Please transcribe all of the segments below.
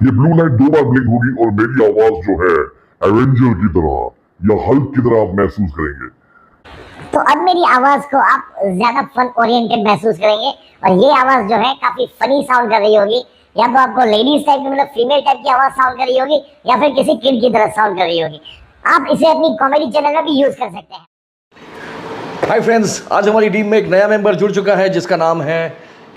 ये blue light 2 बार blink होगी और मेरी आवाज जो है एवेंजर की तरह या हल्क की तरह आप महसूस करेंगे। तो अब मेरी आवाज को आप ज्यादा फन ओरिएंटेड महसूस करेंगे और ये आवाज जो है काफी फनी साउंड कर रही होगी, या तो आपको लेडीज टाइप मतलब फीमेल टाइप की आवाज साउंड कर रही होगी, या फिर किसी किड की तरह साउंड कर रही होगी। आप इसे अपनी कॉमेडी चैनल में भी यूज कर सकते हैं। हाय फ्रेंड्स, आज हमारी टीम में एक नया मेंबर जुड़ चुका है जिसका नाम है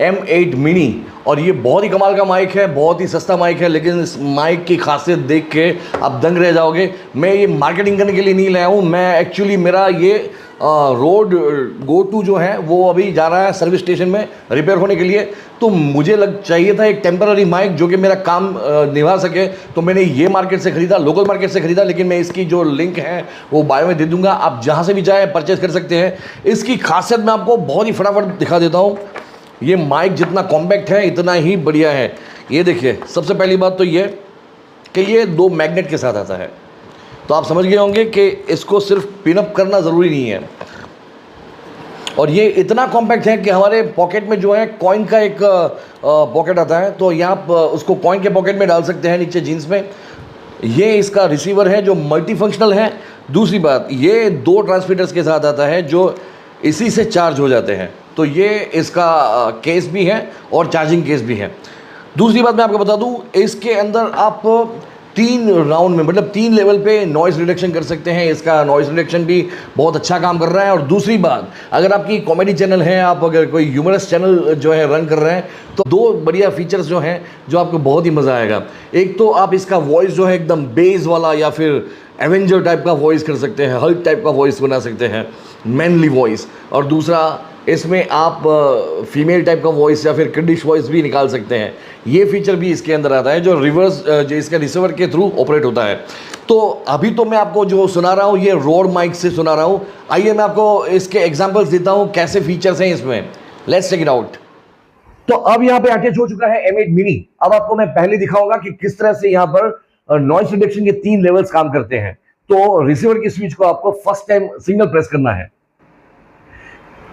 M8 मिनी। और ये बहुत ही कमाल का माइक है, बहुत ही सस्ता माइक है, लेकिन इस माइक की खासियत देख के आप दंग रह जाओगे। मैं ये मार्केटिंग करने के लिए नहीं लाया हूँ, मैं एक्चुअली मेरा ये रोड गो टू जो है वो अभी जा रहा है सर्विस स्टेशन में रिपेयर होने के लिए। तो मुझे चाहिए था एक टेम्पररी माइक जो कि मेरा काम निभा सके। तो मैंने ये मार्केट से ख़रीदा, लोकल मार्केट से ख़रीदा, लेकिन मैं इसकी जो लिंक है वो बायो में दे दूंगा, आप जहाँ से भी जाए परचेज कर सकते हैं। इसकी खासियत मैं आपको बहुत ही फटाफट दिखा देता हूँ। ये माइक जितना कॉम्पैक्ट है इतना ही बढ़िया है। ये देखिए, सबसे पहली बात तो ये कि ये 2 मैग्नेट के साथ आता है। तो आप समझ गए होंगे कि इसको सिर्फ पिनअप करना ज़रूरी नहीं है। और ये इतना कॉम्पैक्ट है कि हमारे पॉकेट में जो है कॉइन का एक पॉकेट आता है, तो यहाँ आप उसको कॉइन के पॉकेट में डाल सकते हैं, नीचे जीन्स में। ये इसका रिसीवर है जो मल्टी फंक्शनल है। दूसरी बात, ये 2 ट्रांसमीटर्स के साथ आता है जो इसी से चार्ज हो जाते हैं। तो ये इसका केस भी है और चार्जिंग केस भी है। दूसरी बात मैं आपको बता दूं, इसके अंदर आप 3 राउंड में मतलब 3 लेवल पे नॉइज़ रिडक्शन कर सकते हैं। इसका नॉइज़ रिडक्शन भी बहुत अच्छा काम कर रहा है। और दूसरी बात, अगर आपकी कॉमेडी चैनल है, आप अगर कोई ह्यूमरस चैनल जो है रन कर रहे हैं, तो 2 बढ़िया फीचर्स जो हैं जो आपको बहुत ही मज़ा आएगा। एक तो आप इसका वॉइस जो है एकदम बेस वाला या फिर एवेंजर टाइप का वॉइस कर सकते हैं, हल्क टाइप का वॉइस बना सकते हैं, मैनली वॉइस। और दूसरा, इसमें आप फीमेल टाइप का वॉइस या फिर किडिश वॉइस भी निकाल सकते हैं। ये फीचर भी इसके अंदर आता है जो रिवर्स जो इसके रिसीवर के थ्रू ऑपरेट होता है। तो अभी तो मैं आपको जो सुना रहा हूँ ये रोड माइक से सुना रहा हूँ। आइए मैं आपको इसके एग्जांपल्स देता हूँ कैसे फीचर्स हैं इसमें। Let's check it out. तो अब यहाँ पे अटैच हो चुका है M8 मिनी। अब आपको मैं पहले दिखाऊंगा कि किस तरह से यहाँ पर नॉइस रिडक्शन के 3 लेवल्स काम करते हैं। तो रिसीवर की स्विच को आपको फर्स्ट टाइम सिंगल प्रेस करना है।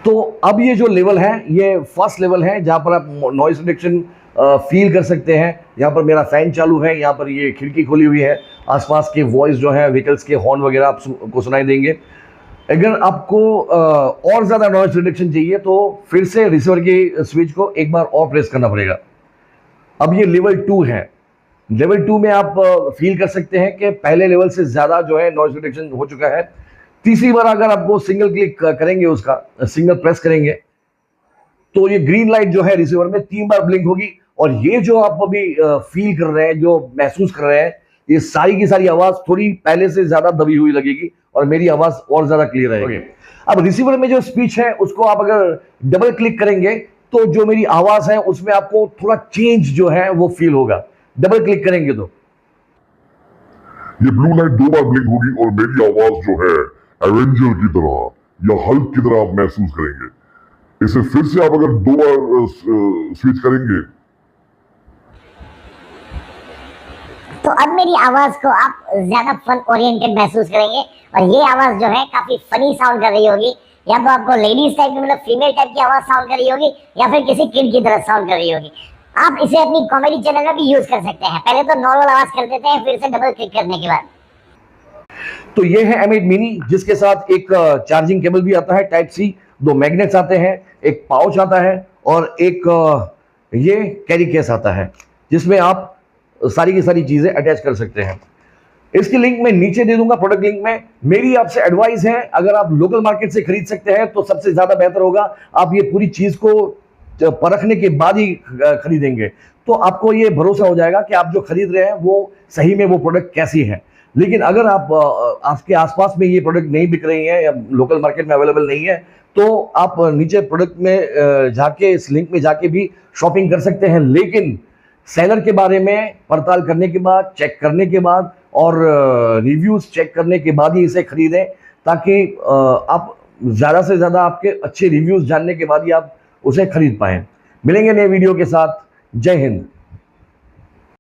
तो अब ये जो लेवल है ये फर्स्ट लेवल है जहां पर आप नॉइस रिडक्शन फील कर सकते हैं। यहाँ पर मेरा फैन चालू है, यहाँ पर ये खिड़की खुली हुई है, आसपास के वॉइस जो है व्हीकल्स के हॉर्न वगैरह आपको सुनाई देंगे। अगर आपको और ज़्यादा नॉइस रिडक्शन चाहिए तो फिर से रिसीवर की स्विच को एक बार और प्रेस करना पड़ेगा। अब ये लेवल 2 है। लेवल 2 में आप फील कर सकते हैं कि पहले लेवल से ज़्यादा जो है नॉइस रिडक्शन हो चुका है। तीसरी बार अगर आपको सिंगल क्लिक करेंगे, उसका सिंगल प्रेस करेंगे, तो ये ग्रीन लाइट जो है रिसीवर में 3 बार ब्लिंक होगी। और ये जो आप अभी फील कर रहे हैं, जो महसूस कर रहे हैं, ये सारी की सारी आवाज थोड़ी पहले से ज्यादा दबी हुई लगेगी और मेरी आवाज और ज्यादा क्लियर रहेगी। अब रिसीवर में जो स्पीच है उसको आप अगर डबल क्लिक करेंगे तो जो मेरी आवाज है उसमें आपको थोड़ा चेंज जो है वो फील होगा। डबल क्लिक करेंगे तो ये ब्लू लाइट 2 बार ब्लिंक होगी और मेरी आवाज जो है एवेंजर की तरह या हल्क की तरह आप महसूस करेंगे। इसे फिर से आप अगर 2 बार स्विच करेंगे तो अब मेरी आवाज को आप ज्यादा फन ओरिएंटेड महसूस करेंगे और ये आवाज जो है काफी फनी साउंड कर रही होगी, या तो आपको लेडीज टाइप मतलब फीमेल टाइप की आवाज साउंड कर रही होगी, या फिर किसी किड की तरह साउंड कर रही होगी। आप इसे अपनी कॉमेडी चैनल में भी यूज कर सकते हैं। पहले तो नॉर्मल आवाज कर देते हैं, फिर से डबल क्लिक करने के बाद। तो ये है M8 मिनी जिसके साथ एक चार्जिंग केबल भी आता है टाइप सी, 2 मैग्नेट्स आते हैं, एक पाउच आता है और एक ये कैरी केस आता है जिसमें आप सारी की सारी चीजें अटैच कर सकते हैं। इसकी लिंक मैं नीचे दे दूंगा प्रोडक्ट लिंक में। मेरी आपसे एडवाइस है, अगर आप लोकल मार्केट से खरीद सकते हैं तो सबसे ज्यादा बेहतर होगा। आप ये पूरी चीज को परखने के बाद ही खरीदेंगे तो आपको ये भरोसा हो जाएगा कि आप जो खरीद रहे हैं वो सही में वो प्रोडक्ट कैसी है। लेकिन अगर आप आपके आसपास में ये प्रोडक्ट नहीं बिक रही है या लोकल मार्केट में अवेलेबल नहीं है तो आप नीचे प्रोडक्ट में जाके इस लिंक में जाके भी शॉपिंग कर सकते हैं। लेकिन सेलर के बारे में पड़ताल करने के बाद, चेक करने के बाद और रिव्यूज चेक करने के बाद ही इसे खरीदें, ताकि आप ज़्यादा से ज़्यादा आपके अच्छे रिव्यूज जानने के बाद ही आप उसे खरीद पाएं। मिलेंगे नए वीडियो के साथ। जय हिंद।